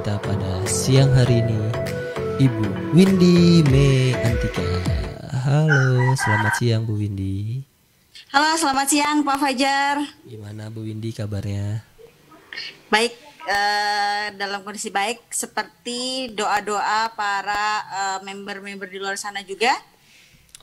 kita pada siang hari ini, Ibu Windy May Antika. Halo, selamat siang Bu Windy. Halo, selamat siang Pak Fajar. Gimana Bu Windy kabarnya? Baik, dalam kondisi baik seperti doa-doa para member-member di luar sana juga.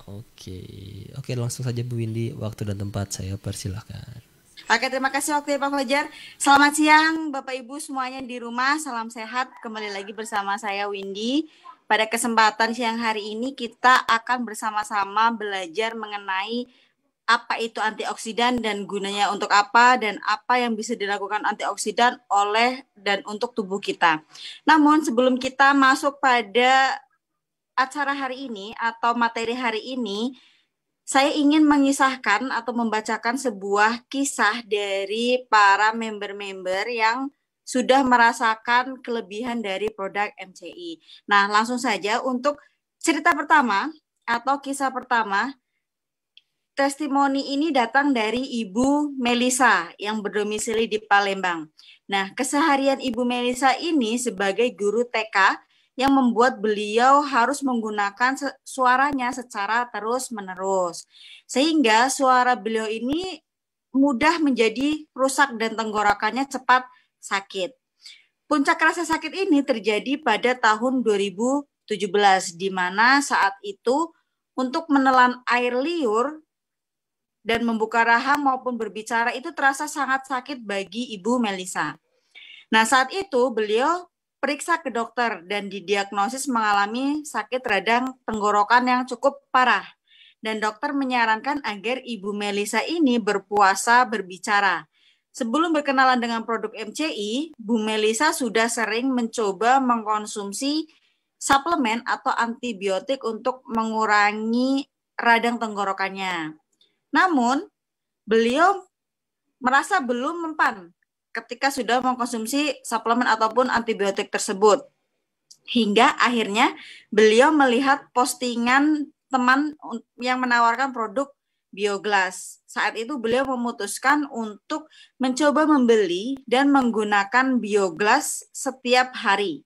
Oke, langsung saja Bu Windy, waktu dan tempat saya persilahkan. Oke, terima kasih waktu Pak Fajar. Selamat siang Bapak Ibu semuanya di rumah, salam sehat. Kembali lagi bersama saya Windy. Pada kesempatan siang hari ini kita akan bersama-sama belajar mengenai apa itu antioksidan dan gunanya untuk apa dan apa yang bisa dilakukan antioksidan oleh dan untuk tubuh kita. Namun sebelum kita masuk pada acara hari ini atau materi hari ini, saya ingin mengisahkan atau membacakan sebuah kisah dari para member-member yang sudah merasakan kelebihan dari produk MCI. Nah, langsung saja untuk cerita pertama atau kisah pertama. Testimoni ini datang dari Ibu Melisa yang berdomisili di Palembang. Nah, keseharian Ibu Melisa ini sebagai guru TK yang membuat beliau harus menggunakan suaranya secara terus-menerus. Sehingga suara beliau ini mudah menjadi rusak dan tenggorokannya cepat sakit. Puncak rasa sakit ini terjadi pada tahun 2017, di mana saat itu untuk menelan air liur dan membuka rahang maupun berbicara itu terasa sangat sakit bagi Ibu Melisa. Nah, saat itu beliau periksa ke dokter dan didiagnosis mengalami sakit radang tenggorokan yang cukup parah. Dan dokter menyarankan agar Ibu Melisa ini berpuasa berbicara. Sebelum berkenalan dengan produk MCI, Bu Melisa sudah sering mencoba mengkonsumsi suplemen atau antibiotik untuk mengurangi radang tenggorokannya. Namun, beliau merasa belum mempan ketika sudah mengkonsumsi suplemen ataupun antibiotik tersebut. Hingga akhirnya beliau melihat postingan teman yang menawarkan produk Bioglas. Saat itu beliau memutuskan untuk mencoba membeli dan menggunakan Bioglas setiap hari.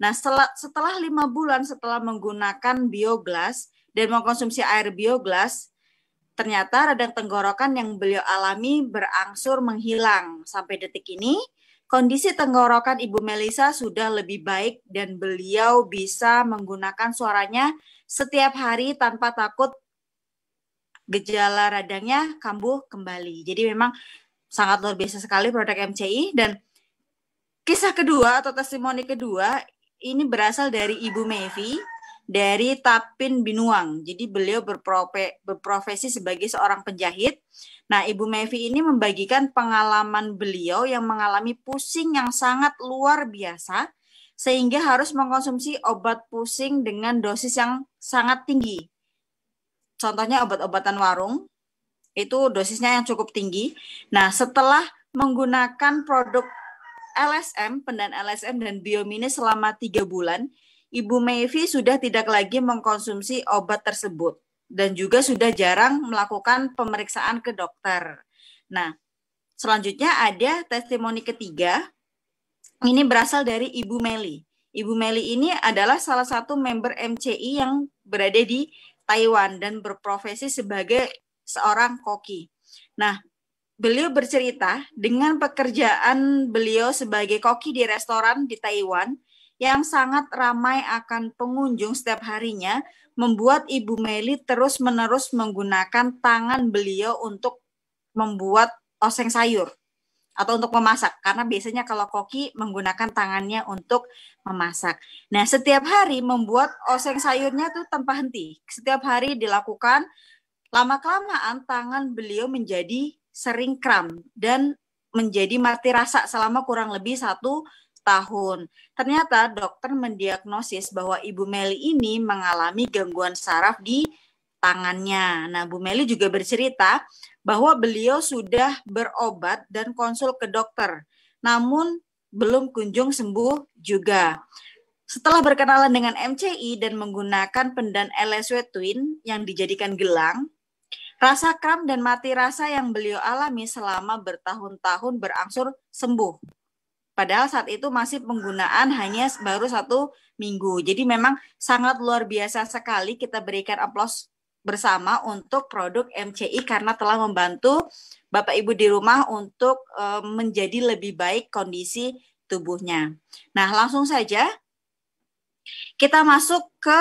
Nah, setelah 5 bulan setelah menggunakan Bioglas dan mengkonsumsi air Bioglas, ternyata radang tenggorokan yang beliau alami berangsur menghilang. Sampai detik ini, kondisi tenggorokan Ibu Melisa sudah lebih baik dan beliau bisa menggunakan suaranya setiap hari tanpa takut gejala radangnya kambuh kembali. Jadi memang sangat luar biasa sekali produk MCI. Dan kisah kedua atau testimoni kedua ini berasal dari Ibu Mevi dari Tapin Binuang. Jadi beliau berprofesi sebagai seorang penjahit. Nah, Ibu Mevi ini membagikan pengalaman beliau yang mengalami pusing yang sangat luar biasa sehingga harus mengkonsumsi obat pusing dengan dosis yang sangat tinggi. Contohnya obat-obatan warung, itu dosisnya yang cukup tinggi. Nah, setelah menggunakan produk LSM, pendan LSM dan Biomini selama 3 bulan, Ibu Mevi sudah tidak lagi mengkonsumsi obat tersebut dan juga sudah jarang melakukan pemeriksaan ke dokter. Nah, selanjutnya ada testimoni ketiga. Ini berasal dari Ibu Meli. Ibu Meli ini adalah salah satu member MCI yang berada di Taiwan dan berprofesi sebagai seorang koki. Nah, beliau bercerita dengan pekerjaan beliau sebagai koki di restoran di Taiwan yang sangat ramai akan pengunjung setiap harinya, membuat Ibu Meli terus-menerus menggunakan tangan beliau untuk membuat oseng sayur atau untuk memasak, karena biasanya kalau koki menggunakan tangannya untuk memasak. Nah, setiap hari membuat oseng sayurnya tuh tanpa henti. Setiap hari dilakukan, lama-kelamaan tangan beliau menjadi sering kram dan menjadi mati rasa selama kurang lebih 1 tahun. Ternyata dokter mendiagnosis bahwa Ibu Meli ini mengalami gangguan saraf di tangannya. Nah, Bu Meli juga bercerita bahwa beliau sudah berobat dan konsul ke dokter, namun belum kunjung sembuh juga. Setelah berkenalan dengan MCI dan menggunakan pendan LSW Twin yang dijadikan gelang, rasa kram dan mati rasa yang beliau alami selama bertahun-tahun berangsur sembuh. Padahal saat itu masih penggunaan hanya baru 1 minggu. Jadi memang sangat luar biasa sekali kita berikan aplaus bersama untuk produk MCI karena telah membantu Bapak Ibu di rumah untuk menjadi lebih baik kondisi tubuhnya. Nah, langsung saja kita masuk ke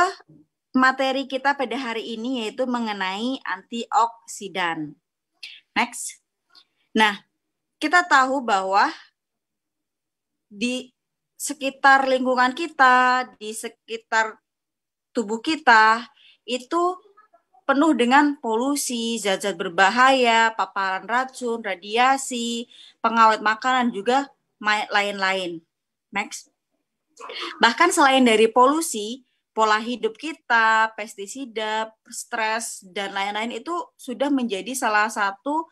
materi kita pada hari ini yaitu mengenai antioksidan. Next. Nah, kita tahu bahwa di sekitar lingkungan kita, di sekitar tubuh kita, itu penuh dengan polusi, zat-zat berbahaya, paparan racun, radiasi, pengawet makanan, juga lain-lain. Next. Bahkan selain dari polusi, pola hidup kita, pestisida, stres, dan lain-lain itu sudah menjadi salah satu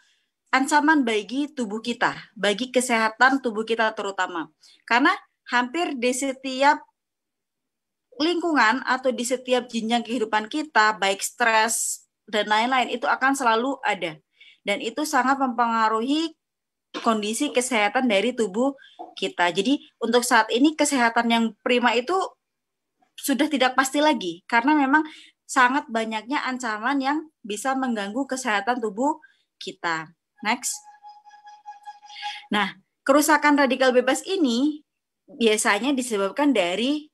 ancaman bagi tubuh kita, bagi kesehatan tubuh kita terutama. Karena hampir di setiap lingkungan atau di setiap jenjang kehidupan kita, baik stres dan lain-lain, itu akan selalu ada. Dan itu sangat mempengaruhi kondisi kesehatan dari tubuh kita. Jadi untuk saat ini kesehatan yang prima itu sudah tidak pasti lagi, karena memang sangat banyaknya ancaman yang bisa mengganggu kesehatan tubuh kita. Next. Nah, kerusakan radikal bebas ini biasanya disebabkan dari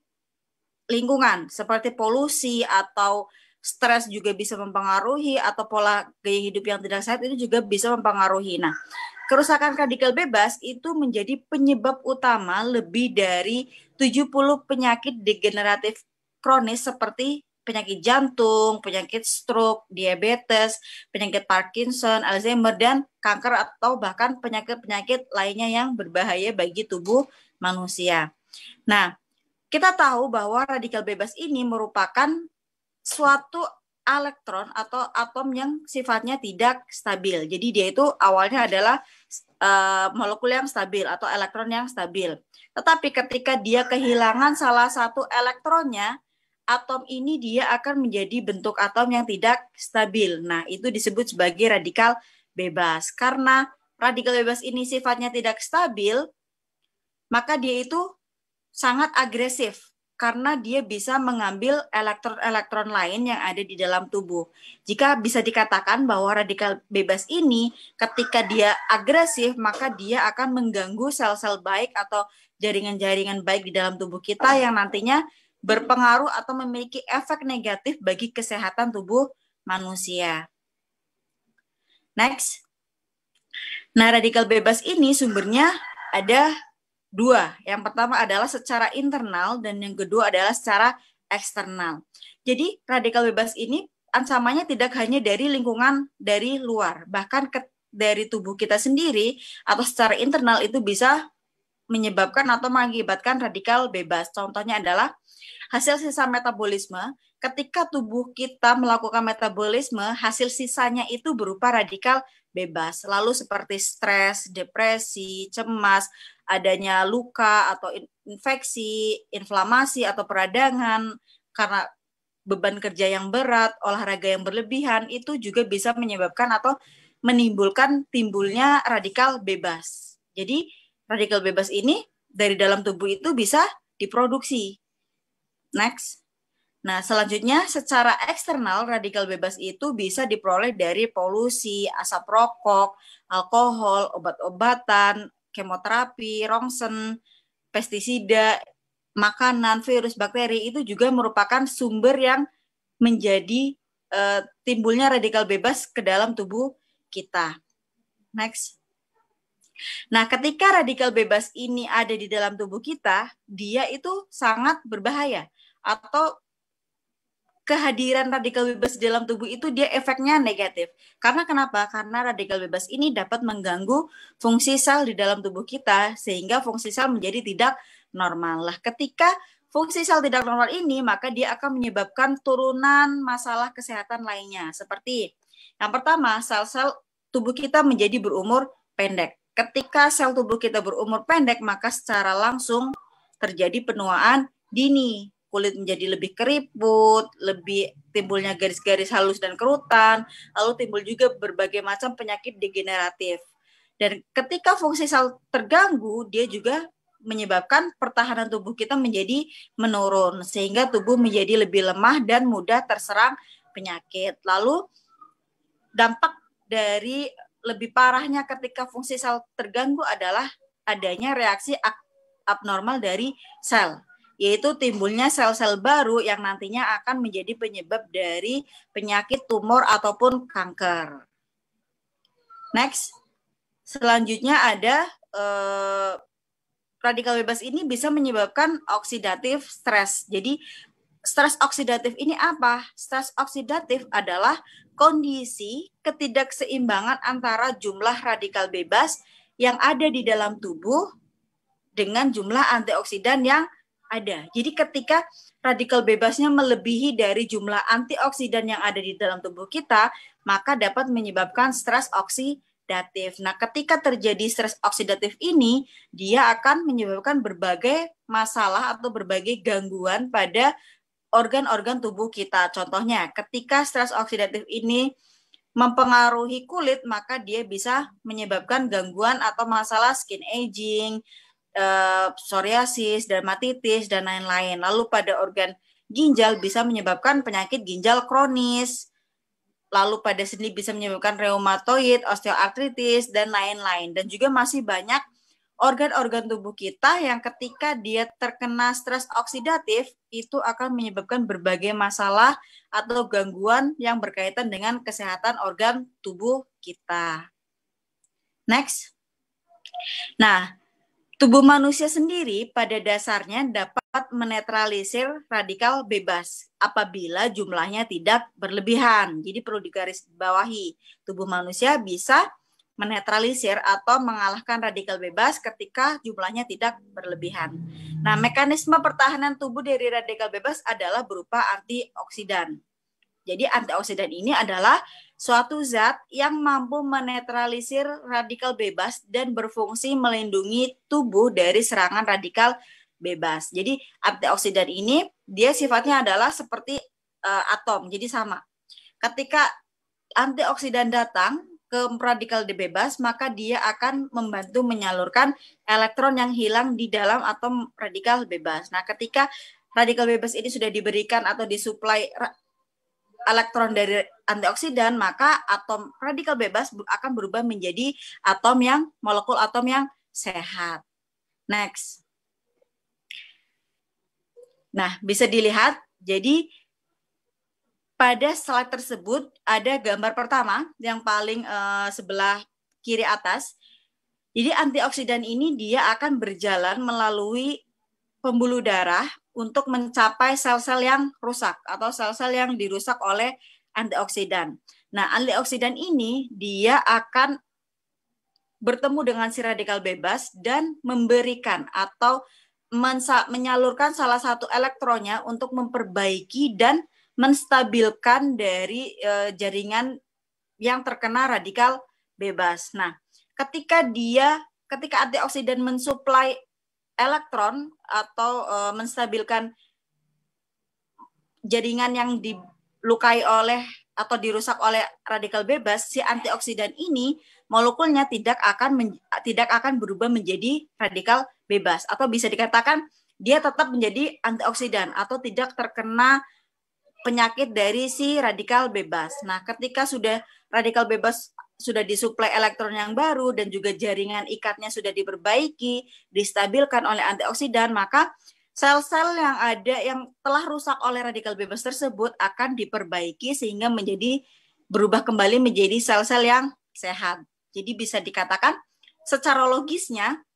lingkungan, seperti polusi atau stres juga bisa mempengaruhi, atau pola gaya hidup yang tidak sehat itu juga bisa mempengaruhi. Nah, kerusakan radikal bebas itu menjadi penyebab utama lebih dari 70 penyakit degeneratif kronis seperti penyakit jantung, penyakit stroke, diabetes, penyakit Parkinson, Alzheimer, dan kanker atau bahkan penyakit-penyakit lainnya yang berbahaya bagi tubuh manusia. Nah, kita tahu bahwa radikal bebas ini merupakan suatu elektron atau atom yang sifatnya tidak stabil. Jadi dia itu awalnya adalah molekul yang stabil atau elektron yang stabil. Tetapi ketika dia kehilangan salah satu elektronnya, atom ini dia akan menjadi bentuk atom yang tidak stabil. Nah, itu disebut sebagai radikal bebas. Karena radikal bebas ini sifatnya tidak stabil, maka dia itu sangat agresif karena dia bisa mengambil elektron-elektron lain yang ada di dalam tubuh. Jika bisa dikatakan bahwa radikal bebas ini ketika dia agresif, maka dia akan mengganggu sel-sel baik atau jaringan-jaringan baik di dalam tubuh kita yang nantinya berpengaruh atau memiliki efek negatif bagi kesehatan tubuh manusia. Next. Nah, radikal bebas ini sumbernya ada 2. Yang pertama adalah secara internal dan yang kedua adalah secara eksternal. Jadi, radikal bebas ini ancamannya tidak hanya dari lingkungan dari luar, bahkan dari tubuh kita sendiri atau secara internal itu bisa menyebabkan atau mengakibatkan radikal bebas. Contohnya adalah hasil sisa metabolisme. Ketika tubuh kita melakukan metabolisme, hasil sisanya itu berupa radikal bebas. Lalu seperti stres, depresi, cemas, adanya luka atau infeksi, inflamasi atau peradangan karena beban kerja yang berat, olahraga yang berlebihan, itu juga bisa menyebabkan atau menimbulkan timbulnya radikal bebas. Jadi radikal bebas ini dari dalam tubuh itu bisa diproduksi. Next. Nah, selanjutnya secara eksternal radikal bebas itu bisa diperoleh dari polusi, asap rokok, alkohol, obat-obatan, kemoterapi, rongsen, pestisida, makanan, virus, bakteri itu juga merupakan sumber yang menjadi timbulnya radikal bebas ke dalam tubuh kita. Next. Nah, ketika radikal bebas ini ada di dalam tubuh kita, dia itu sangat berbahaya. Atau kehadiran radikal bebas di dalam tubuh itu dia efeknya negatif. Karena kenapa? Karena radikal bebas ini dapat mengganggu fungsi sel di dalam tubuh kita, sehingga fungsi sel menjadi tidak normal. Lah, ketika fungsi sel tidak normal ini, maka dia akan menyebabkan turunan masalah kesehatan lainnya. Seperti yang pertama, sel-sel tubuh kita menjadi berumur pendek. Ketika sel tubuh kita berumur pendek, maka secara langsung terjadi penuaan dini. Kulit menjadi lebih keriput, lebih timbulnya garis-garis halus dan kerutan, lalu timbul juga berbagai macam penyakit degeneratif. Dan ketika fungsi sel terganggu, dia juga menyebabkan pertahanan tubuh kita menjadi menurun sehingga tubuh menjadi lebih lemah dan mudah terserang penyakit. Lalu dampak dari lebih parahnya ketika fungsi sel terganggu adalah adanya reaksi abnormal dari sel, yaitu timbulnya sel-sel baru yang nantinya akan menjadi penyebab dari penyakit tumor ataupun kanker. Next, selanjutnya ada radikal bebas ini bisa menyebabkan oksidatif stres. Jadi stres oksidatif ini apa? Stres oksidatif adalah kondisi ketidakseimbangan antara jumlah radikal bebas yang ada di dalam tubuh dengan jumlah antioksidan yang ada. Jadi ketika radikal bebasnya melebihi dari jumlah antioksidan yang ada di dalam tubuh kita, maka dapat menyebabkan stres oksidatif. Nah, ketika terjadi stres oksidatif ini, dia akan menyebabkan berbagai masalah atau berbagai gangguan pada organ-organ tubuh kita. Contohnya, ketika stres oksidatif ini mempengaruhi kulit, maka dia bisa menyebabkan gangguan atau masalah skin aging, psoriasis, dermatitis, dan lain-lain. Lalu pada organ ginjal bisa menyebabkan penyakit ginjal kronis. Lalu pada sendi bisa menyebabkan reumatoid, osteoartritis, dan lain-lain. Dan juga masih banyak organ-organ tubuh kita yang ketika dia terkena stres oksidatif, itu akan menyebabkan berbagai masalah atau gangguan yang berkaitan dengan kesehatan organ tubuh kita. Next. Nah, tubuh manusia sendiri pada dasarnya dapat menetralisir radikal bebas apabila jumlahnya tidak berlebihan. Jadi perlu digarisbawahi, tubuh manusia bisa menetralisir atau mengalahkan radikal bebas ketika jumlahnya tidak berlebihan. Nah, mekanisme pertahanan tubuh dari radikal bebas adalah berupa antioksidan. Jadi antioksidan ini adalah suatu zat yang mampu menetralisir radikal bebas dan berfungsi melindungi tubuh dari serangan radikal bebas. Jadi antioksidan ini dia sifatnya adalah seperti atom, jadi sama. Ketika antioksidan datang ke radikal bebas, maka dia akan membantu menyalurkan elektron yang hilang di dalam atom radikal bebas. Nah, ketika radikal bebas ini sudah diberikan atau disuplai elektron dari antioksidan, maka atom radikal bebas akan berubah menjadi molekul atom yang sehat. Next. Nah, bisa dilihat, jadi pada slide tersebut ada gambar pertama yang paling sebelah kiri atas. Jadi antioksidan ini dia akan berjalan melalui pembuluh darah untuk mencapai sel-sel yang rusak atau sel-sel yang dirusak oleh antioksidan. Nah, antioksidan ini dia akan bertemu dengan si radikal bebas dan memberikan atau menyalurkan salah satu elektronnya untuk memperbaiki dan menstabilkan dari jaringan yang terkena radikal bebas. Nah, ketika antioksidan mensuplai elektron atau menstabilkan jaringan yang dilukai oleh atau dirusak oleh radikal bebas, si antioksidan ini molekulnya tidak akan berubah menjadi radikal bebas, atau bisa dikatakan dia tetap menjadi antioksidan atau tidak terkena penyakit dari si radikal bebas. Nah, ketika sudah radikal bebas sudah disuplai elektron yang baru dan juga jaringan ikatnya sudah diperbaiki, distabilkan oleh antioksidan, maka sel-sel yang ada yang telah rusak oleh radikal bebas tersebut akan diperbaiki sehingga berubah kembali menjadi sel-sel yang sehat. Jadi bisa dikatakan secara logisnya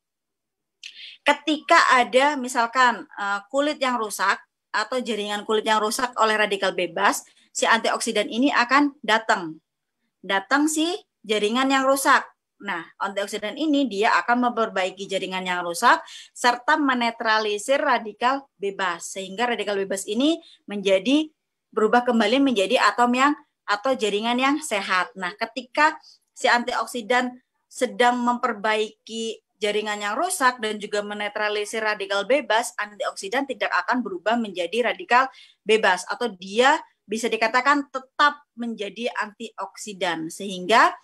ketika ada misalkan kulit yang rusak atau jaringan kulit yang rusak oleh radikal bebas, si antioksidan ini akan datang si jaringan yang rusak. Nah, antioksidan ini dia akan memperbaiki jaringan yang rusak serta menetralisir radikal bebas sehingga radikal bebas ini berubah kembali menjadi atau jaringan yang sehat. Nah, ketika si antioksidan sedang memperbaiki jaringan yang rusak dan juga menetralisir radikal bebas, antioksidan tidak akan berubah menjadi radikal bebas atau dia bisa dikatakan tetap menjadi antioksidan sehingga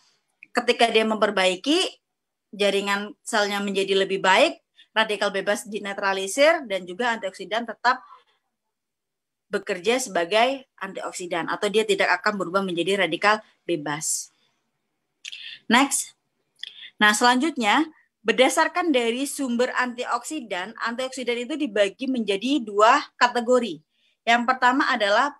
ketika dia memperbaiki jaringan selnya menjadi lebih baik, radikal bebas dinetralisir dan juga antioksidan tetap bekerja sebagai antioksidan atau dia tidak akan berubah menjadi radikal bebas. Next. Nah, selanjutnya berdasarkan dari sumber antioksidan, antioksidan itu dibagi menjadi 2 kategori. Yang pertama adalah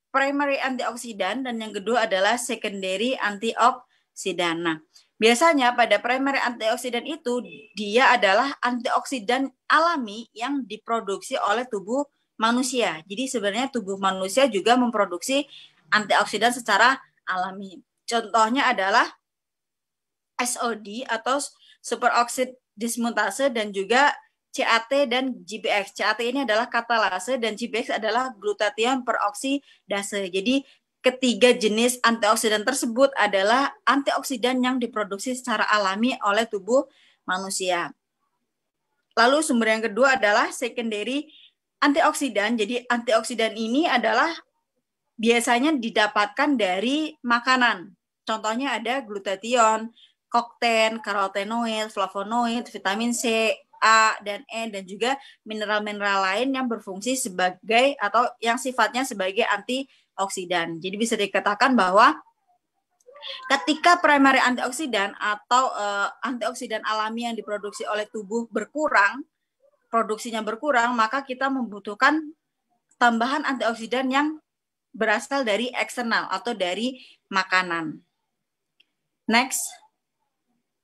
primary antioksidan dan yang kedua adalah secondary antioksidan. Nah, biasanya pada primary antioksidan itu dia adalah antioksidan alami yang diproduksi oleh tubuh manusia. Jadi sebenarnya tubuh manusia juga memproduksi antioksidan secara alami. Contohnya adalah SOD atau superoksid dismutase dan juga CAT dan GPX. CAT ini adalah katalase dan GPX adalah glutathione peroksidase. Jadi ketiga jenis antioksidan tersebut adalah antioksidan yang diproduksi secara alami oleh tubuh manusia. Lalu sumber yang kedua adalah secondary antioksidan. Jadi antioksidan ini adalah biasanya didapatkan dari makanan. Contohnya ada glutathione, kokten, karotenoid, flavonoid, vitamin C, A, dan E, dan juga mineral-mineral lain yang berfungsi sebagai atau yang sifatnya sebagai antioksidan. Jadi bisa dikatakan bahwa ketika primary antioksidan atau antioksidan alami yang diproduksi oleh tubuh berkurang, produksinya berkurang, maka kita membutuhkan tambahan antioksidan yang berasal dari eksternal atau dari makanan. Next.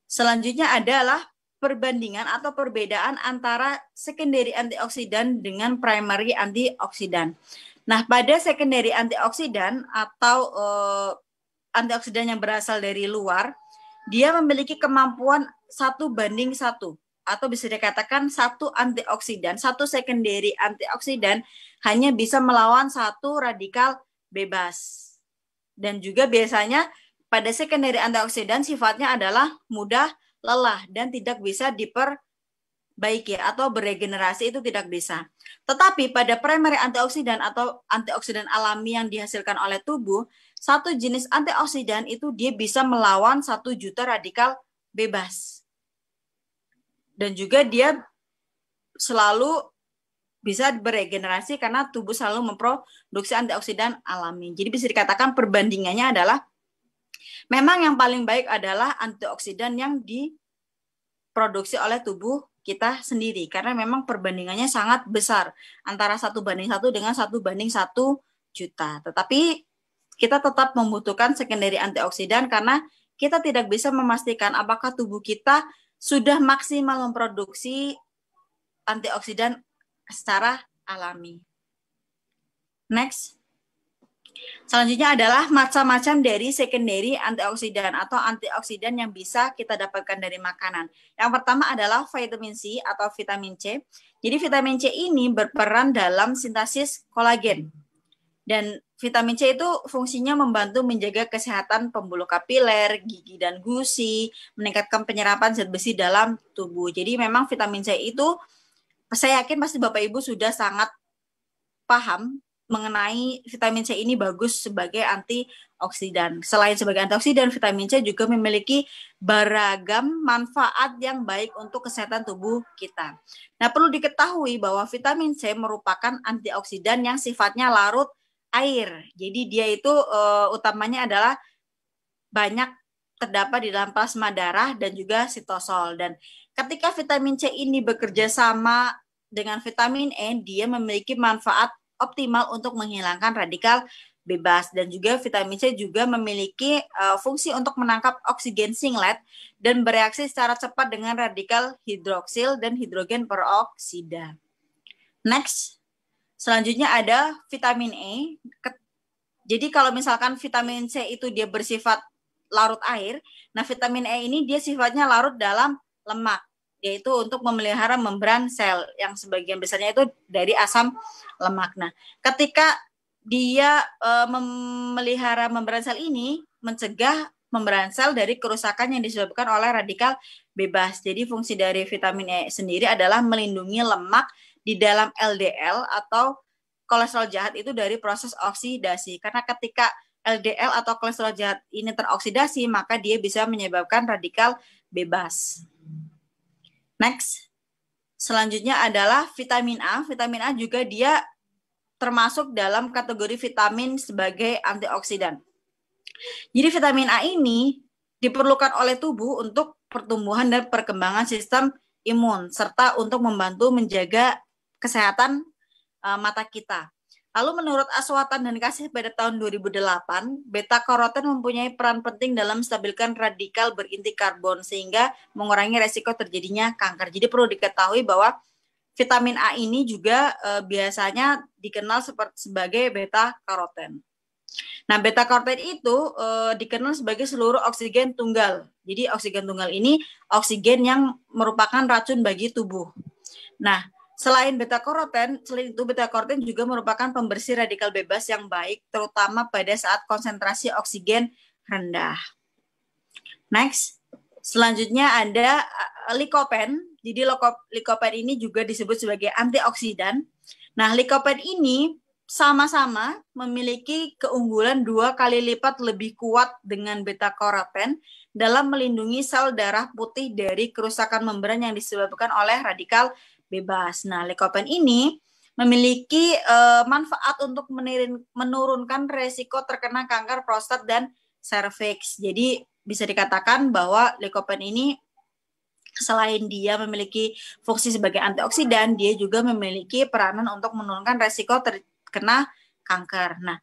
Selanjutnya adalah perbandingan atau perbedaan antara secondary antioksidan dengan primary antioksidan. Nah, pada secondary antioksidan atau antioksidan yang berasal dari luar, dia memiliki kemampuan 1:1 atau bisa dikatakan satu antioksidan, satu secondary antioksidan hanya bisa melawan satu radikal bebas. Dan juga biasanya pada secondary antioksidan sifatnya adalah mudah lelah dan tidak bisa diperbaiki atau beregenerasi, itu tidak bisa. Tetapi pada primary antioksidan atau antioksidan alami yang dihasilkan oleh tubuh, satu jenis antioksidan itu dia bisa melawan 1 juta radikal bebas. Dan juga dia selalu bisa beregenerasi karena tubuh selalu memproduksi antioksidan alami. Jadi bisa dikatakan perbandingannya adalah memang yang paling baik adalah antioksidan yang diproduksi oleh tubuh kita sendiri karena memang perbandingannya sangat besar antara 1:1 dengan 1:1 juta. Tetapi kita tetap membutuhkan secondary antioksidan karena kita tidak bisa memastikan apakah tubuh kita sudah maksimal memproduksi antioksidan secara alami. Next. Selanjutnya adalah macam-macam dari secondary antioksidan atau antioksidan yang bisa kita dapatkan dari makanan. Yang pertama adalah vitamin C atau vitamin C. Jadi vitamin C ini berperan dalam sintesis kolagen. Dan vitamin C itu fungsinya membantu menjaga kesehatan pembuluh kapiler, gigi dan gusi, meningkatkan penyerapan zat besi dalam tubuh. Jadi memang vitamin C itu saya yakin pasti Bapak Ibu sudah sangat paham mengenai vitamin C ini bagus sebagai antioksidan. Selain sebagai antioksidan, vitamin C juga memiliki beragam manfaat yang baik untuk kesehatan tubuh kita. Nah, perlu diketahui bahwa vitamin C merupakan antioksidan yang sifatnya larut air. Jadi dia itu utamanya adalah banyak terdapat di dalam plasma darah dan juga sitosol. Dan ketika vitamin C ini bekerja sama dengan vitamin E, dia memiliki manfaat optimal untuk menghilangkan radikal bebas. Dan juga vitamin C juga memiliki fungsi untuk menangkap oksigen singlet dan bereaksi secara cepat dengan radikal hidroksil dan hidrogen peroksida. Next. Selanjutnya ada vitamin E. Jadi kalau misalkan vitamin C itu dia bersifat larut air, nah vitamin E ini dia sifatnya larut dalam lemak, yaitu untuk memelihara membran sel yang sebagian besarnya itu dari asam lemak. Nah, ketika dia memelihara membran sel ini, mencegah membran sel dari kerusakan yang disebabkan oleh radikal bebas. Jadi fungsi dari vitamin E sendiri adalah melindungi lemak di dalam LDL atau kolesterol jahat itu dari proses oksidasi. Karena ketika LDL atau kolesterol jahat ini teroksidasi, maka dia bisa menyebabkan radikal bebas. Next. Selanjutnya adalah vitamin A. Vitamin A juga dia termasuk dalam kategori vitamin sebagai antioksidan. Jadi vitamin A ini diperlukan oleh tubuh untuk pertumbuhan dan perkembangan sistem imun serta untuk membantu menjaga kesehatan mata kita. Lalu menurut Aswatan dan Kasih pada tahun 2008, beta karoten mempunyai peran penting dalam menstabilkan radikal berinti karbon sehingga mengurangi resiko terjadinya kanker. Jadi perlu diketahui bahwa vitamin A ini juga biasanya dikenal sebagai beta karoten. Nah, beta karoten itu dikenal sebagai seluruh oksigen tunggal. Jadi oksigen tunggal ini oksigen yang merupakan racun bagi tubuh. Nah, selain beta karoten juga merupakan pembersih radikal bebas yang baik, terutama pada saat konsentrasi oksigen rendah. Next, selanjutnya ada likopen. Jadi likopen ini juga disebut sebagai antioksidan. Nah, likopen ini sama-sama memiliki keunggulan 2 kali lipat lebih kuat dengan beta karoten dalam melindungi sel darah putih dari kerusakan membran yang disebabkan oleh radikal bebas. Nah, likopen ini memiliki manfaat untuk menurunkan resiko terkena kanker prostat dan serviks. Jadi bisa dikatakan bahwa likopen ini selain dia memiliki fungsi sebagai antioksidan, dia juga memiliki peranan untuk menurunkan resiko terkena kanker. Nah,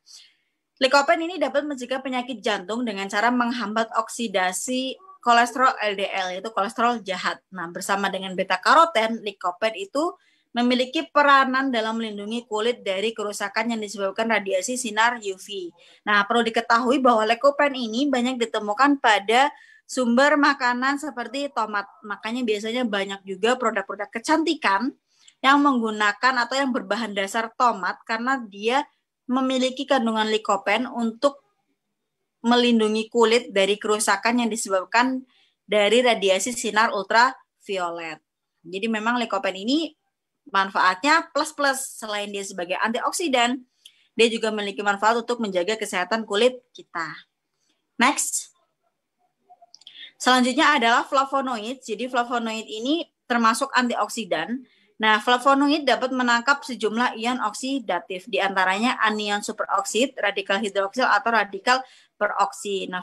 likopen ini dapat mencegah penyakit jantung dengan cara menghambat oksidasi kolesterol LDL, yaitu kolesterol jahat. Nah, bersama dengan beta karoten, likopen itu memiliki peranan dalam melindungi kulit dari kerusakan yang disebabkan radiasi sinar UV. Nah, perlu diketahui bahwa likopen ini banyak ditemukan pada sumber makanan seperti tomat. Makanya biasanya banyak juga produk-produk kecantikan yang menggunakan atau yang berbahan dasar tomat karena dia memiliki kandungan likopen untuk melindungi kulit dari kerusakan yang disebabkan dari radiasi sinar ultraviolet. Jadi memang likopen ini manfaatnya plus-plus. Selain dia sebagai antioksidan, dia juga memiliki manfaat untuk menjaga kesehatan kulit kita. Next. Selanjutnya adalah flavonoid. Jadi flavonoid ini termasuk antioksidan. Nah, flavonoid dapat menangkap sejumlah ion oksidatif, di antaranya anion superoksid, radikal hidroksil atau radikal peroksi. Nah,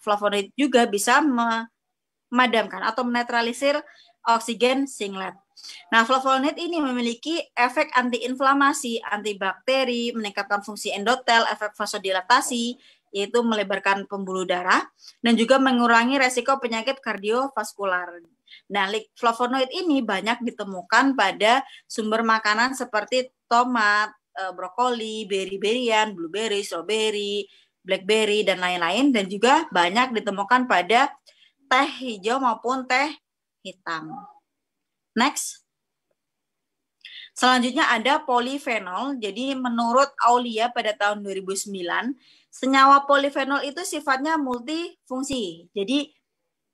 flavonoid juga bisa memadamkan atau menetralisir oksigen singlet. Nah, flavonoid ini memiliki efek antiinflamasi, antibakteri, meningkatkan fungsi endotel, efek vasodilatasi, yaitu melebarkan pembuluh darah, dan juga mengurangi resiko penyakit kardiovaskular. Nah, flavonoid ini banyak ditemukan pada sumber makanan seperti tomat, brokoli, beri-berian, blueberry, strawberry, blackberry, dan lain-lain, dan juga banyak ditemukan pada teh hijau maupun teh hitam. Next. Selanjutnya ada polifenol. Jadi menurut Aulia pada tahun 2009, senyawa polifenol itu sifatnya multifungsi. Jadi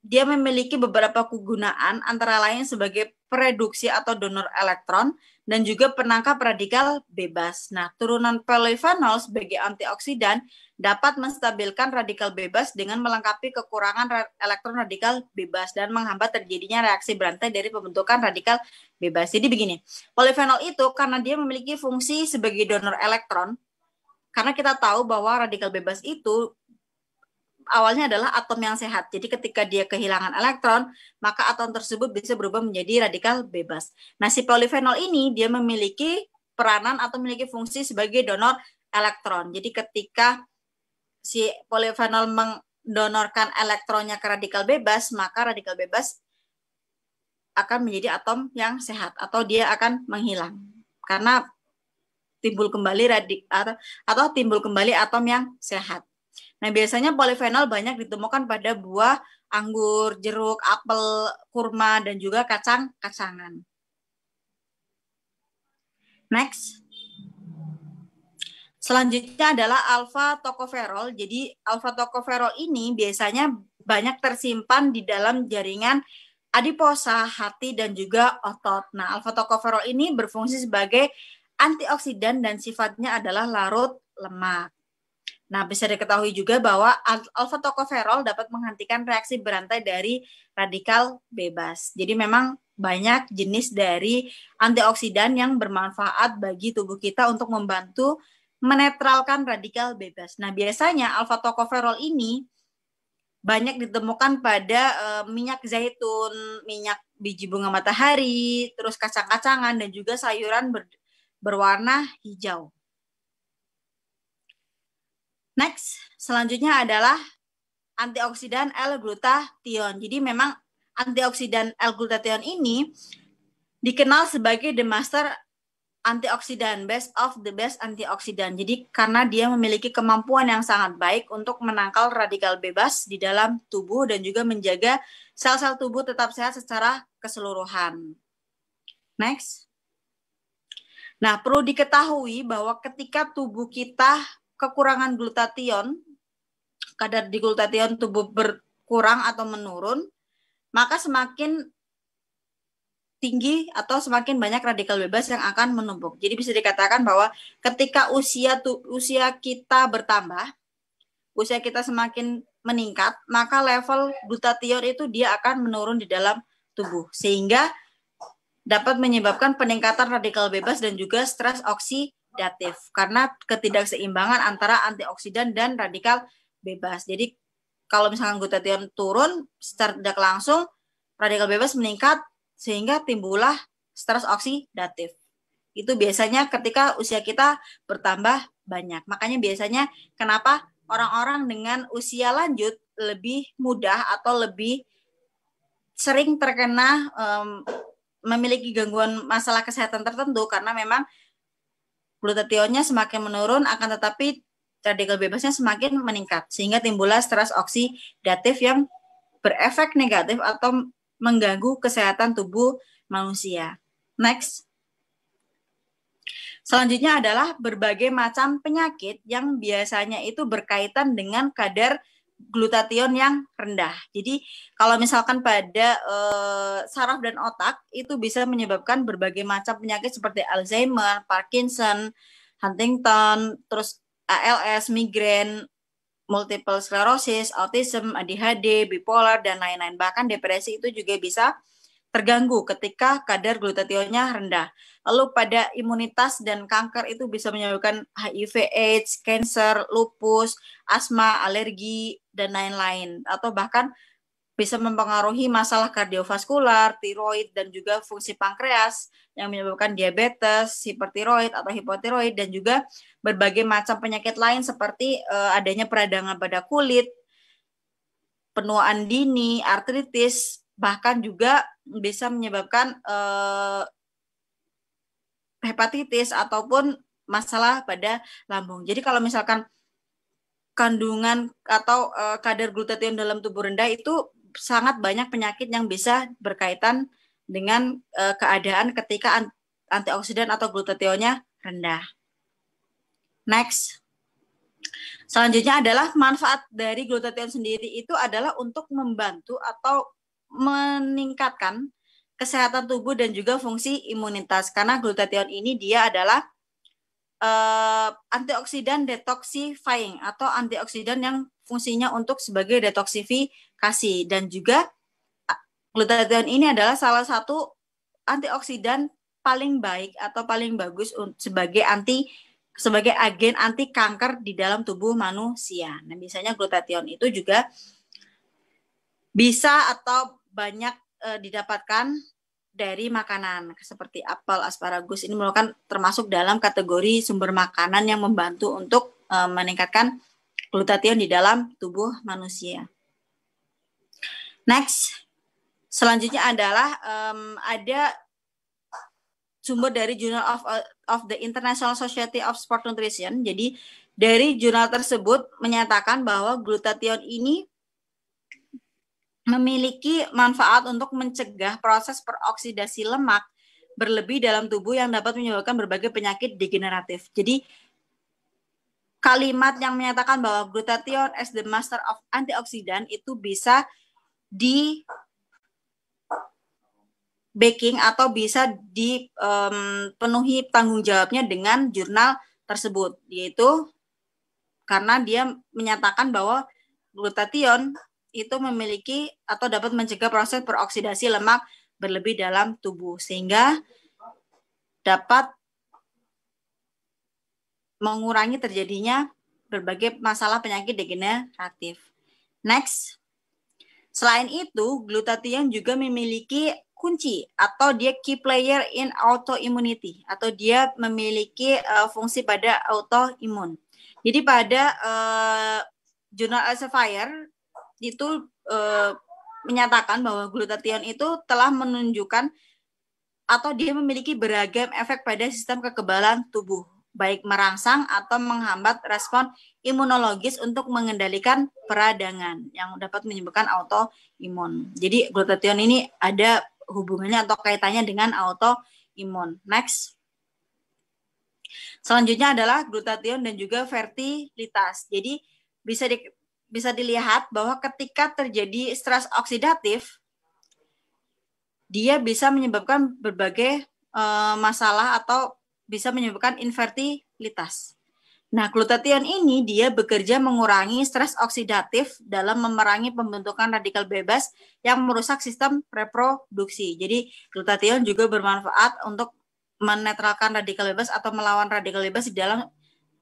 dia memiliki beberapa kegunaan antara lain sebagai pereduksi atau donor elektron dan juga penangkap radikal bebas. Nah, turunan polifenol sebagai antioksidan dapat menstabilkan radikal bebas dengan melengkapi kekurangan elektron radikal bebas dan menghambat terjadinya reaksi berantai dari pembentukan radikal bebas. Jadi begini, polifenol itu karena dia memiliki fungsi sebagai donor elektron, karena kita tahu bahwa radikal bebas itu awalnya adalah atom yang sehat. Jadi ketika dia kehilangan elektron, maka atom tersebut bisa berubah menjadi radikal bebas. Nah, si polifenol ini dia memiliki peranan atau memiliki fungsi sebagai donor elektron. Jadi ketika si polifenol mendonorkan elektronnya ke radikal bebas, maka radikal bebas akan menjadi atom yang sehat atau dia akan menghilang. Karena timbul kembali timbul kembali atom yang sehat. Nah, biasanya polifenol banyak ditemukan pada buah, anggur, jeruk, apel, kurma, dan juga kacang-kacangan. Next. Selanjutnya adalah alfa-tokoferol. Jadi alfa-tokoferol ini biasanya banyak tersimpan di dalam jaringan adiposa, hati, dan juga otot. Nah, alfa-tokoferol ini berfungsi sebagai antioksidan dan sifatnya adalah larut lemak. Nah, bisa diketahui juga bahwa alfa-tokoferol dapat menghentikan reaksi berantai dari radikal bebas. Jadi memang banyak jenis dari antioksidan yang bermanfaat bagi tubuh kita untuk membantu menetralkan radikal bebas. Nah, biasanya alfa-tokoferol ini banyak ditemukan pada minyak zaitun, minyak biji bunga matahari, terus kacang-kacangan, dan juga sayuran berwarna hijau. Next, selanjutnya adalah antioksidan L-glutathione. Jadi memang antioksidan L-glutathione ini dikenal sebagai the master antioksidan, best of the best antioksidan. Jadi karena dia memiliki kemampuan yang sangat baik untuk menangkal radikal bebas di dalam tubuh dan juga menjaga sel-sel tubuh tetap sehat secara keseluruhan. Next. Nah, perlu diketahui bahwa ketika tubuh kita kekurangan glutathione, kadar di glutathione tubuh berkurang atau menurun, maka semakin tinggi atau semakin banyak radikal bebas yang akan menumpuk. Jadi bisa dikatakan bahwa ketika usia kita bertambah, usia kita semakin meningkat, maka level glutathione itu dia akan menurun di dalam tubuh, sehingga dapat menyebabkan peningkatan radikal bebas dan juga stres oksidatif karena ketidakseimbangan antara antioksidan dan radikal bebas. Jadi kalau misalkan glutathione turun secara tidak langsung, radikal bebas meningkat sehingga timbullah stres oksidatif. Itu biasanya ketika usia kita bertambah banyak. Makanya biasanya kenapa orang-orang dengan usia lanjut lebih mudah atau lebih sering terkena memiliki gangguan masalah kesehatan tertentu karena memang glutathione-nya semakin menurun, akan tetapi radikal bebasnya semakin meningkat sehingga timbullah stres oksidatif yang berefek negatif atau mengganggu kesehatan tubuh manusia. Next. Selanjutnya adalah berbagai macam penyakit yang biasanya itu berkaitan dengan kadar glutathione yang rendah. Jadi kalau misalkan pada saraf dan otak itu bisa menyebabkan berbagai macam penyakit seperti Alzheimer, Parkinson, Huntington, terus ALS, migrain, multiple sclerosis, autism, ADHD, bipolar, dan lain-lain. Bahkan depresi itu juga bisa terganggu ketika kadar glutathione-nya rendah. Lalu pada imunitas dan kanker itu bisa menyebabkan HIV, AIDS, cancer, lupus, asma, alergi, dan lain-lain. Atau bahkan bisa mempengaruhi masalah kardiovaskular, tiroid, dan juga fungsi pankreas yang menyebabkan diabetes, hipertiroid atau hipotiroid, dan juga berbagai macam penyakit lain seperti adanya peradangan pada kulit, penuaan dini, artritis, bahkan juga bisa menyebabkan hepatitis ataupun masalah pada lambung. Jadi kalau misalkan kandungan atau kadar glutathione dalam tubuh rendah itu sangat banyak penyakit yang bisa berkaitan dengan keadaan ketika antioksidan atau glutathione-nya rendah. Next. Selanjutnya adalah manfaat dari glutathione sendiri itu adalah untuk membantu atau meningkatkan kesehatan tubuh dan juga fungsi imunitas. Karena glutathione ini dia adalah antioksidan detoxifying atau antioksidan yang fungsinya untuk sebagai detoksifikasi, dan juga glutathione ini adalah salah satu antioksidan paling baik atau paling bagus sebagai agen anti kanker di dalam tubuh manusia. Nah, biasanya glutathione itu juga bisa atau banyak didapatkan dari makanan seperti apel, asparagus. Ini merupakan termasuk dalam kategori sumber makanan yang membantu untuk meningkatkan glutathione di dalam tubuh manusia. Next, selanjutnya adalah ada sumber dari Journal of the International Society of Sport Nutrition. Jadi dari jurnal tersebut menyatakan bahwa glutathione ini memiliki manfaat untuk mencegah proses peroksidasi lemak berlebih dalam tubuh yang dapat menyebabkan berbagai penyakit degeneratif. Jadi kalimat yang menyatakan bahwa glutathione as the master of antioxidant itu bisa di backing atau bisa dipenuhi tanggung jawabnya dengan jurnal tersebut, yaitu karena dia menyatakan bahwa glutathione itu memiliki atau dapat mencegah proses peroksidasi lemak berlebih dalam tubuh sehingga dapat mengurangi terjadinya berbagai masalah penyakit degeneratif. Next. Selain itu, glutathione juga memiliki kunci atau dia key player in autoimmunity atau dia memiliki fungsi pada autoimun. Jadi pada jurnal Elsevier itu menyatakan bahwa glutathione itu telah menunjukkan atau dia memiliki beragam efek pada sistem kekebalan tubuh, baik merangsang atau menghambat respon imunologis untuk mengendalikan peradangan yang dapat menyebabkan autoimun. Jadi glutathione ini ada hubungannya atau kaitannya dengan autoimun. Next. Selanjutnya adalah glutathione dan juga fertilitas. Jadi bisa dilihat bahwa ketika terjadi stres oksidatif, dia bisa menyebabkan berbagai masalah atau bisa menyebabkan infertilitas. Nah, glutathione ini dia bekerja mengurangi stres oksidatif dalam memerangi pembentukan radikal bebas yang merusak sistem reproduksi. Jadi, glutathione juga bermanfaat untuk menetralkan radikal bebas atau melawan radikal bebas di dalam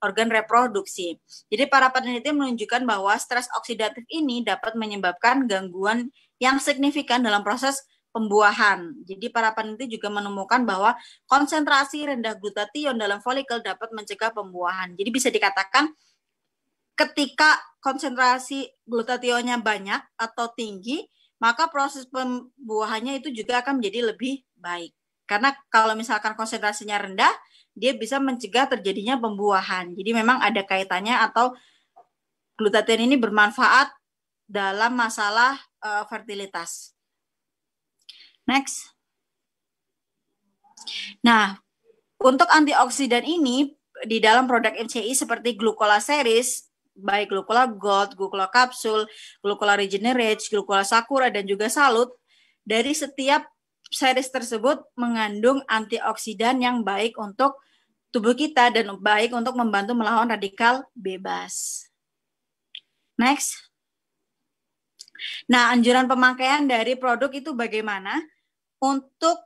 organ reproduksi. Jadi para peneliti menunjukkan bahwa stres oksidatif ini dapat menyebabkan gangguan yang signifikan dalam proses pembuahan. Jadi para peneliti juga menemukan bahwa konsentrasi rendah glutathione dalam folikel dapat mencegah pembuahan. Jadi bisa dikatakan ketika konsentrasi glutathionnya banyak atau tinggi, maka proses pembuahannya itu juga akan menjadi lebih baik. Karena kalau misalkan konsentrasinya rendah, dia bisa mencegah terjadinya pembuahan. Jadi memang ada kaitannya atau glutathione ini bermanfaat dalam masalah fertilitas. Next. Nah, untuk antioksidan ini di dalam produk MCI seperti Glucola Series, baik Glucola Gold, Glucola Capsule, Glucola Regenerate, Glucola Sakura, dan juga Salut, dari setiap series tersebut mengandung antioksidan yang baik untuk tubuh kita dan baik untuk membantu melawan radikal bebas. Next. Nah, anjuran pemakaian dari produk itu bagaimana? Untuk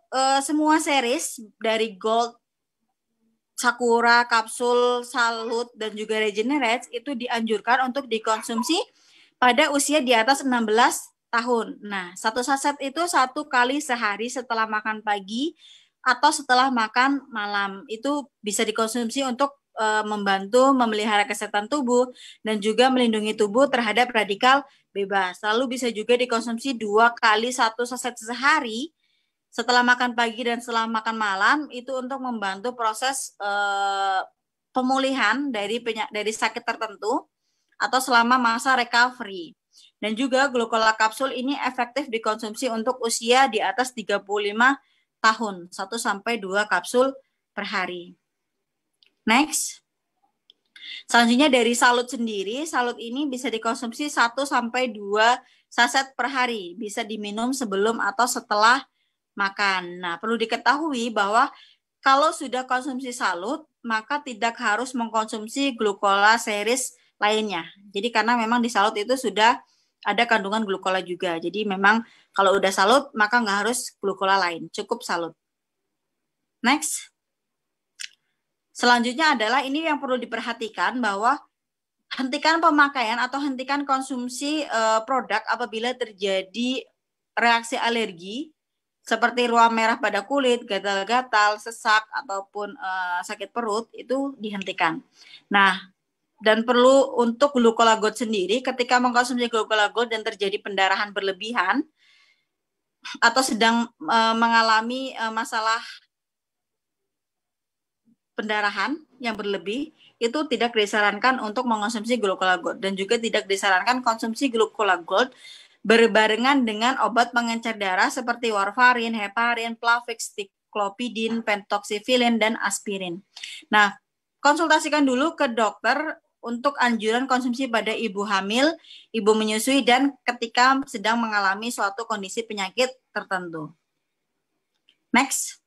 semua series dari Gold, Sakura, Kapsul, Salut, dan juga Regenerate itu dianjurkan untuk dikonsumsi pada usia di atas 16 tahun. Nah, satu saset itu 1 kali sehari setelah makan pagi atau setelah makan malam. Itu bisa dikonsumsi untuk membantu memelihara kesehatan tubuh dan juga melindungi tubuh terhadap radikal bebas. Lalu bisa juga dikonsumsi 2 kali 1 saset sehari setelah makan pagi dan setelah makan malam, itu untuk membantu proses pemulihan dari sakit tertentu atau selama masa recovery. Dan juga Glucola Kapsul ini efektif dikonsumsi untuk usia di atas 35 tahun, 1 sampai 2 kapsul per hari. Next. Selanjutnya dari Salut sendiri, Salut ini bisa dikonsumsi 1 sampai 2 saset per hari, bisa diminum sebelum atau setelah makan. Nah, perlu diketahui bahwa kalau sudah konsumsi Salut, maka tidak harus mengkonsumsi Glucola Series lainnya. Jadi karena memang di Salut itu sudah ada kandungan glukola juga. Jadi memang kalau udah Salut, maka nggak harus glukola lain. Cukup Salut. Next. Selanjutnya adalah ini yang perlu diperhatikan bahwa hentikan pemakaian atau hentikan konsumsi produk apabila terjadi reaksi alergi seperti ruam merah pada kulit, gatal-gatal, sesak, ataupun sakit perut, itu dihentikan. Nah, dan perlu untuk Glucola Gold sendiri, ketika mengkonsumsi Glucola Gold dan terjadi pendarahan berlebihan, atau sedang mengalami masalah pendarahan yang berlebih, itu tidak disarankan untuk mengkonsumsi Glucola Gold. Dan juga tidak disarankan konsumsi Glucola Gold berbarengan dengan obat pengencer darah seperti warfarin, heparin, Plavix, Clopidin, pentoxifilin, dan aspirin. Nah, konsultasikan dulu ke dokter untuk anjuran konsumsi pada ibu hamil, ibu menyusui, dan ketika sedang mengalami suatu kondisi penyakit tertentu. Next.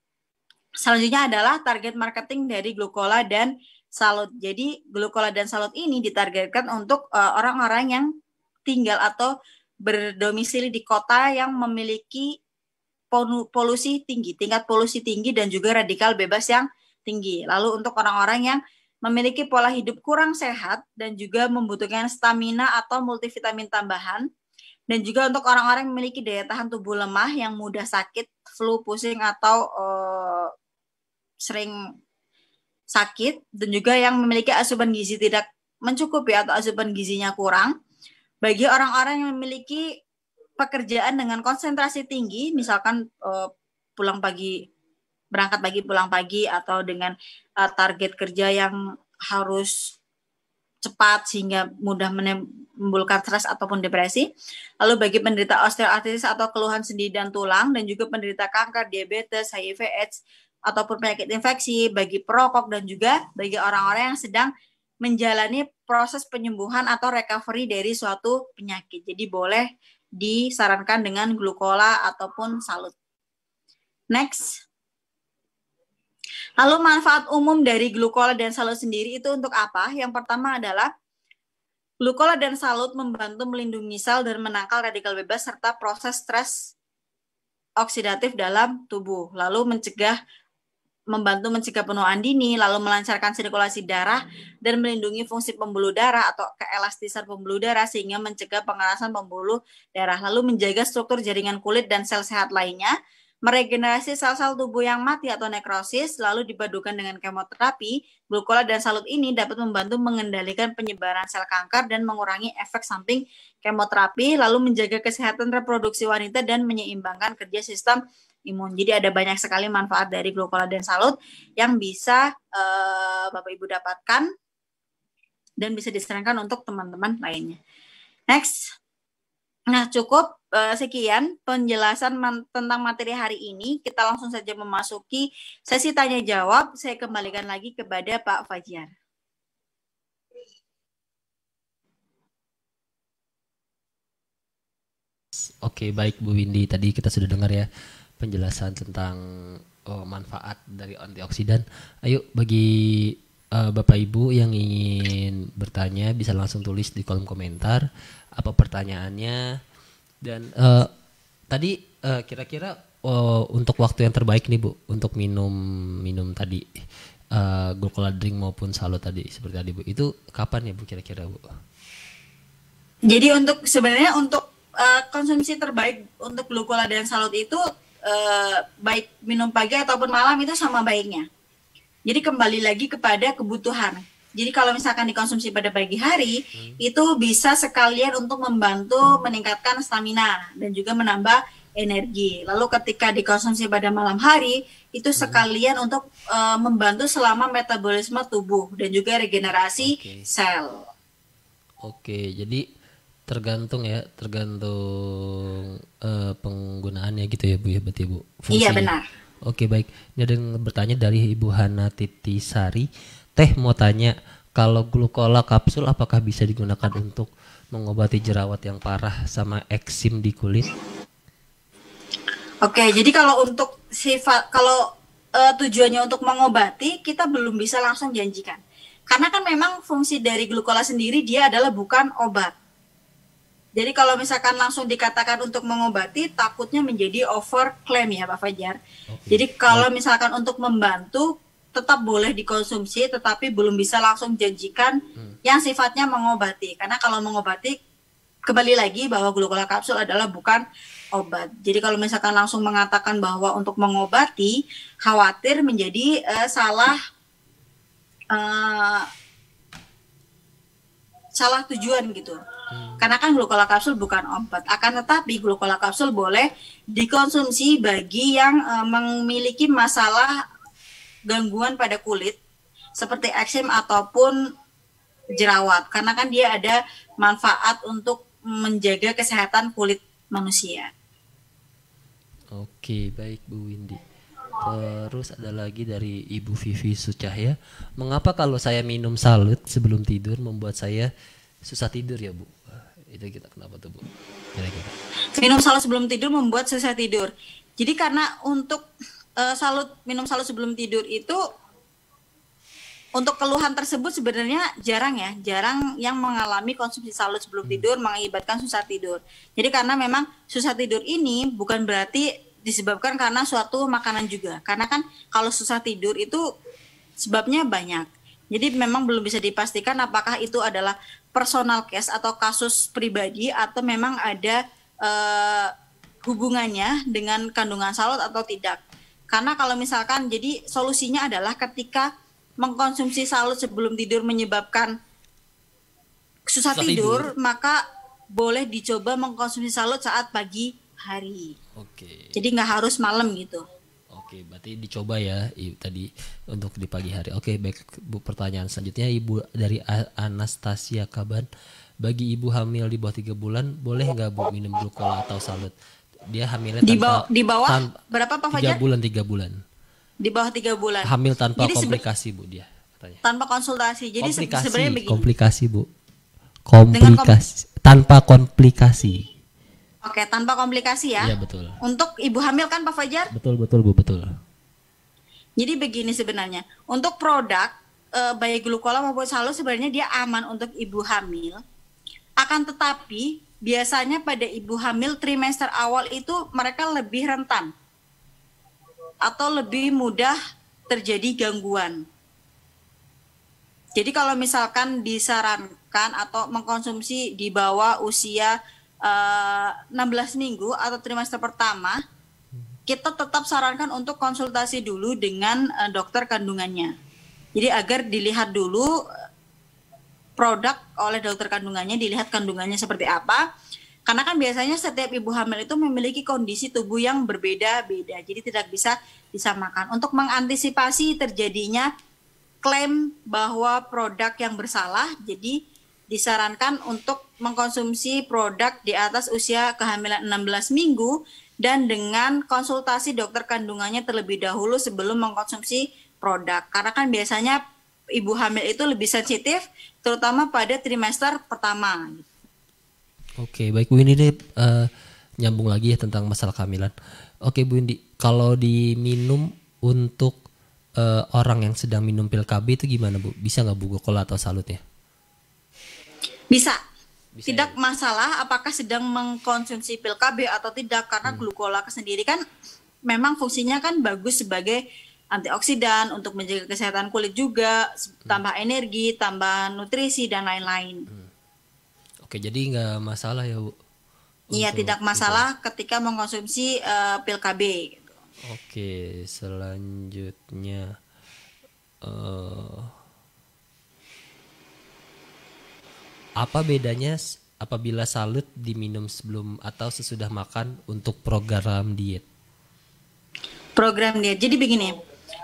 Selanjutnya adalah target marketing dari glukola dan salut. Jadi glukola dan salut ini ditargetkan untuk orang-orang yang tinggal atau berdomisili di kota yang memiliki polusi tinggi, tingkat polusi tinggi dan juga radikal bebas yang tinggi. Lalu untuk orang-orang yang memiliki pola hidup kurang sehat dan juga membutuhkan stamina atau multivitamin tambahan. Dan juga untuk orang-orang yang memiliki daya tahan tubuh lemah yang mudah sakit, flu, pusing, atau sering sakit, dan juga yang memiliki asupan gizi tidak mencukupi atau asupan gizinya kurang. Bagi orang-orang yang memiliki pekerjaan dengan konsentrasi tinggi, misalkan pulang pagi, berangkat pagi, pulang pagi, atau dengan target kerja yang harus cepat sehingga mudah menimbulkan stres ataupun depresi. Lalu bagi penderita osteoartritis atau keluhan sendi dan tulang, dan juga penderita kanker, diabetes, HIV/AIDS, ataupun penyakit infeksi, bagi perokok, dan juga bagi orang-orang yang sedang menjalani proses penyembuhan atau recovery dari suatu penyakit. Jadi boleh disarankan dengan glukola ataupun salut. Next. Lalu manfaat umum dari glukola dan salut sendiri itu untuk apa? Yang pertama adalah glukola dan salut membantu melindungi sel dan menangkal radikal bebas serta proses stres oksidatif dalam tubuh. Lalu membantu mencegah penuaan dini, lalu melancarkan sirkulasi darah dan melindungi fungsi pembuluh darah atau keelastisan pembuluh darah sehingga mencegah pengerasan pembuluh darah, lalu menjaga struktur jaringan kulit dan sel sehat lainnya, meregenerasi sel-sel tubuh yang mati atau nekrosis, lalu dipadukan dengan kemoterapi. Glukola dan salut ini dapat membantu mengendalikan penyebaran sel kanker dan mengurangi efek samping kemoterapi, lalu menjaga kesehatan reproduksi wanita dan menyeimbangkan kerja sistem imun. Jadi ada banyak sekali manfaat dari glukola dan salut yang bisa Bapak Ibu dapatkan dan bisa disarankan untuk teman-teman lainnya. Next. Nah, cukup sekian penjelasan tentang materi hari ini. Kita langsung saja memasuki sesi tanya jawab. Saya kembalikan lagi kepada Pak Fajar. Oke, baik Bu Windy. Tadi kita sudah dengar ya penjelasan tentang manfaat dari antioksidan. Ayo bagi Bapak Ibu yang ingin bertanya bisa langsung tulis di kolom komentar apa pertanyaannya. Dan tadi kira-kira untuk waktu yang terbaik nih Bu untuk minum tadi glukola drink maupun salut tadi seperti tadi Bu, itu kapan ya Bu kira-kira Bu? Jadi sebenarnya untuk konsumsi terbaik untuk glukola dan salut itu baik minum pagi ataupun malam itu sama baiknya. Jadi kembali lagi kepada kebutuhan. Jadi kalau misalkan dikonsumsi pada pagi hari, itu bisa sekalian untuk membantu meningkatkan stamina dan juga menambah energi. Lalu ketika dikonsumsi pada malam hari, itu sekalian untuk membantu selama metabolisme tubuh dan juga regenerasi sel. Oke, jadi tergantung penggunaannya gitu ya Bu ya, berarti Bu. Fungsinya. Iya benar. Oke baik, ini ada yang bertanya dari Ibu Hana Titisari. Teh mau tanya, kalau glukola kapsul apakah bisa digunakan untuk mengobati jerawat yang parah sama eksim di kulit? Oke, jadi kalau untuk tujuannya untuk mengobati, kita belum bisa langsung janjikan. Karena kan memang fungsi dari glukola sendiri dia adalah bukan obat. Jadi kalau misalkan langsung dikatakan untuk mengobati, takutnya menjadi overclaim ya Pak Fajar. Jadi kalau misalkan untuk membantu, tetap boleh dikonsumsi, tetapi belum bisa langsung janjikan yang sifatnya mengobati. Karena kalau mengobati, kembali lagi bahwa glukola kapsul adalah bukan obat. Jadi kalau misalkan langsung mengatakan bahwa untuk mengobati, khawatir menjadi salah tujuan gitu. Karena kan glukola kapsul bukan obat. Akan tetapi glukola kapsul boleh dikonsumsi bagi yang memiliki masalah gangguan pada kulit seperti eksim ataupun jerawat. Karena kan dia ada manfaat untuk menjaga kesehatan kulit manusia. Oke, baik Bu Windy. Terus ada lagi dari Ibu Vivi Sucahya. Mengapa kalau saya minum salut sebelum tidur membuat saya susah tidur ya Bu? Itu kita kenapa tuh Bu? Kira-kira. Minum salut sebelum tidur membuat susah tidur. Jadi karena untuk minum salut sebelum tidur itu untuk keluhan tersebut sebenarnya jarang yang mengalami konsumsi salut sebelum tidur mengakibatkan susah tidur. Jadi karena memang susah tidur ini bukan berarti disebabkan karena suatu makanan juga. Karena kan kalau susah tidur itu sebabnya banyak. Jadi memang belum bisa dipastikan apakah itu adalah personal case atau kasus pribadi atau memang ada hubungannya dengan kandungan salut atau tidak. Karena kalau misalkan jadi solusinya adalah ketika mengkonsumsi salut sebelum tidur menyebabkan susah tidur, maka boleh dicoba mengkonsumsi salut saat pagi hari. Oke. Jadi nggak harus malam gitu. Oke, berarti dicoba ya tadi untuk di pagi hari. Oke, baik Bu, pertanyaan selanjutnya Ibu dari Anastasia Kaban. Bagi ibu hamil di bawah 3 bulan, boleh nggak Bu minum glukola atau salut? Dia hamilnya di bawah berapa Pak Fajar? 3 bulan. Di bawah 3 bulan. Hamil tanpa komplikasi Bu dia katanya. Tanpa konsultasi. Jadi sebenarnya begini. Komplikasi Bu. Tanpa komplikasi. Oke, tanpa komplikasi ya. Iya betul. Untuk ibu hamil kan Pak Fajar? Betul Bu, betul. Jadi begini sebenarnya. Untuk produk baik glukola maupun salut sebenarnya dia aman untuk ibu hamil. Akan tetapi biasanya pada ibu hamil trimester awal itu mereka lebih rentan atau lebih mudah terjadi gangguan. Jadi kalau misalkan disarankan atau mengkonsumsi di bawah usia 16 minggu atau trimester pertama, kita tetap sarankan untuk konsultasi dulu dengan dokter kandungannya. Jadi agar dilihat dulu produk oleh dokter kandungannya, dilihat kandungannya seperti apa. Karena kan biasanya setiap ibu hamil itu memiliki kondisi tubuh yang berbeda-beda, jadi tidak bisa disamakan. Untuk mengantisipasi terjadinya klaim bahwa produk yang bersalah, jadi disarankan untuk mengkonsumsi produk di atas usia kehamilan 16 minggu dan dengan konsultasi dokter kandungannya terlebih dahulu sebelum mengkonsumsi produk. Karena kan biasanya ibu hamil itu lebih sensitif, terutama pada trimester pertama. Oke, baik Bu Indi, nyambung lagi ya tentang masalah kehamilan. Oke Bu Indi, kalau diminum untuk orang yang sedang minum pil KB itu gimana Bu? Bisa nggak Bu glukola atau salutnya? Bisa tidak ya? Masalah apakah sedang mengkonsumsi pil KB atau tidak, karena glukola sendiri kan memang fungsinya kan bagus sebagai antioksidan untuk menjaga kesehatan kulit juga, tambah energi, tambah nutrisi dan lain-lain. Oke, jadi nggak masalah ya Bu? Iya, tidak masalah ketika mengkonsumsi pil KB. Gitu. Oke, selanjutnya apa bedanya apabila salut diminum sebelum atau sesudah makan untuk program diet? Program diet, jadi begini.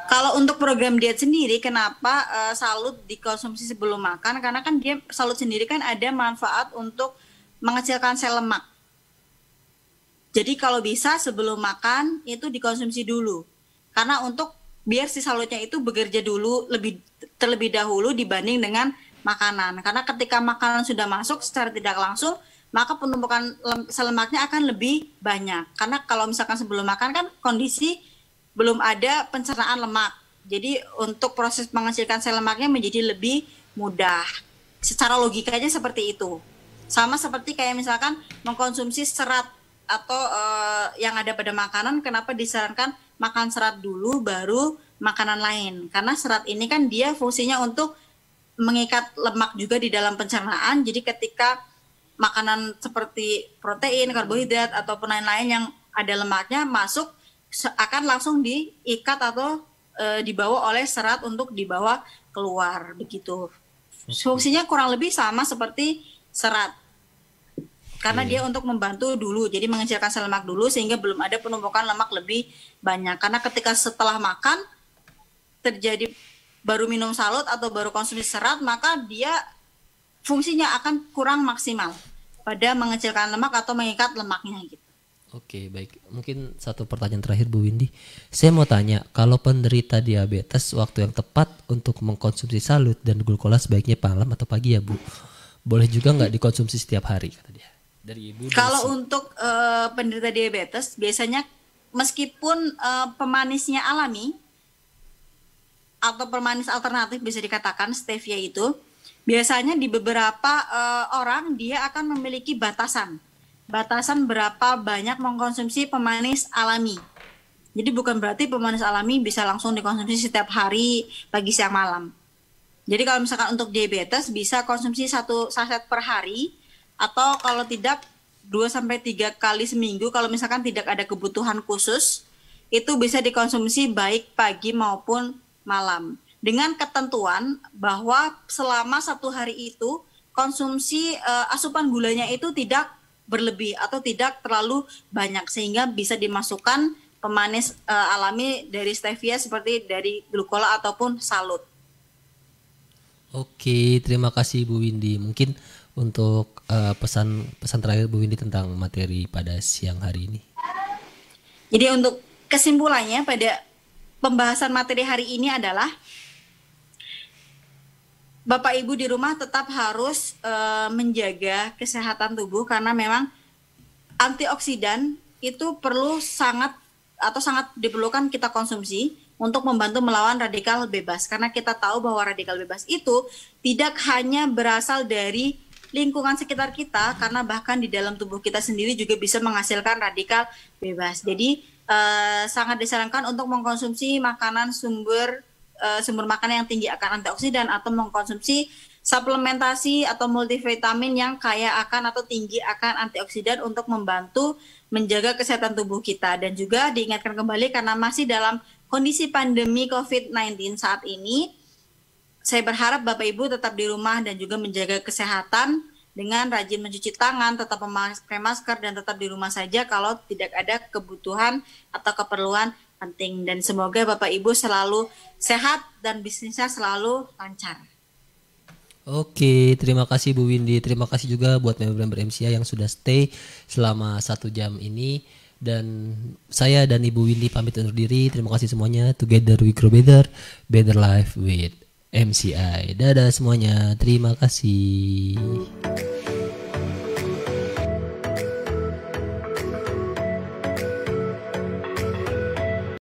Kalau untuk program diet sendiri, kenapa salut dikonsumsi sebelum makan? Karena kan dia salut sendiri kan ada manfaat untuk mengecilkan sel lemak. Jadi kalau bisa sebelum makan itu dikonsumsi dulu. Karena untuk biar si salutnya itu bekerja dulu terlebih dahulu dibanding dengan makanan. Karena ketika makanan sudah masuk secara tidak langsung, maka penumpukan sel lemaknya akan lebih banyak. Karena kalau misalkan sebelum makan kan kondisi belum ada pencernaan lemak. Jadi untuk proses menghasilkan sel lemaknya menjadi lebih mudah. Secara logikanya seperti itu. Sama seperti kayak misalkan mengkonsumsi serat atau yang ada pada makanan, kenapa disarankan makan serat dulu baru makanan lain? Karena serat ini kan dia fungsinya untuk mengikat lemak juga di dalam pencernaan. Jadi ketika makanan seperti protein, karbohidrat ataupun lain-lain yang ada lemaknya masuk, akan langsung diikat atau dibawa oleh serat untuk dibawa keluar begitu. Fungsinya kurang lebih sama seperti serat. Karena dia untuk membantu dulu, jadi mengecilkan sel lemak dulu sehingga belum ada penumpukan lemak lebih banyak. Karena ketika setelah makan terjadi baru minum salut atau baru konsumsi serat, maka dia fungsinya akan kurang maksimal pada mengecilkan lemak atau mengikat lemaknya gitu. Oke, baik. Mungkin satu pertanyaan terakhir Bu Windy. Saya mau tanya, kalau penderita diabetes waktu yang tepat untuk mengkonsumsi salut dan glukola sebaiknya malam atau pagi ya Bu? Boleh juga nggak dikonsumsi setiap hari kata dia? Dari Ibu. Kalau untuk penderita diabetes biasanya meskipun pemanisnya alami atau pemanis alternatif bisa dikatakan stevia itu, biasanya di beberapa orang dia akan memiliki batasan berapa banyak mengkonsumsi pemanis alami. Jadi bukan berarti pemanis alami bisa langsung dikonsumsi setiap hari pagi siang malam. Jadi kalau misalkan untuk diabetes bisa konsumsi 1 saset per hari, atau kalau tidak 2-3 kali seminggu kalau misalkan tidak ada kebutuhan khusus, itu bisa dikonsumsi baik pagi maupun malam. Dengan ketentuan bahwa selama 1 hari itu konsumsi asupan gulanya itu tidak berlebih atau tidak terlalu banyak, sehingga bisa dimasukkan pemanis alami dari stevia seperti dari glukola ataupun salut. Oke, terima kasih Bu Windy. Mungkin untuk pesan terakhir Bu Windy tentang materi pada siang hari ini. Jadi untuk kesimpulannya pada pembahasan materi hari ini adalah Bapak Ibu di rumah tetap harus menjaga kesehatan tubuh, karena memang antioksidan itu sangat diperlukan kita konsumsi untuk membantu melawan radikal bebas, karena kita tahu bahwa radikal bebas itu tidak hanya berasal dari lingkungan sekitar kita, karena bahkan di dalam tubuh kita sendiri juga bisa menghasilkan radikal bebas. Jadi sangat disarankan untuk mengkonsumsi makanan sumber makanan yang tinggi akan antioksidan, atau mengkonsumsi suplementasi atau multivitamin yang kaya akan atau tinggi akan antioksidan untuk membantu menjaga kesehatan tubuh kita. Dan juga diingatkan kembali, karena masih dalam kondisi pandemi COVID-19 saat ini, saya berharap Bapak Ibu tetap di rumah dan juga menjaga kesehatan dengan rajin mencuci tangan, tetap memakai masker, dan tetap di rumah saja kalau tidak ada kebutuhan atau keperluan penting. Dan semoga Bapak Ibu selalu sehat dan bisnisnya selalu lancar. Oke, terima kasih Bu Windy. Terima kasih juga buat member-member MCA yang sudah stay selama 1 jam ini. Dan saya dan Ibu Windy pamit undur diri. Terima kasih semuanya. Together we grow better, better life with MCI. Dadah semuanya. Terima kasih.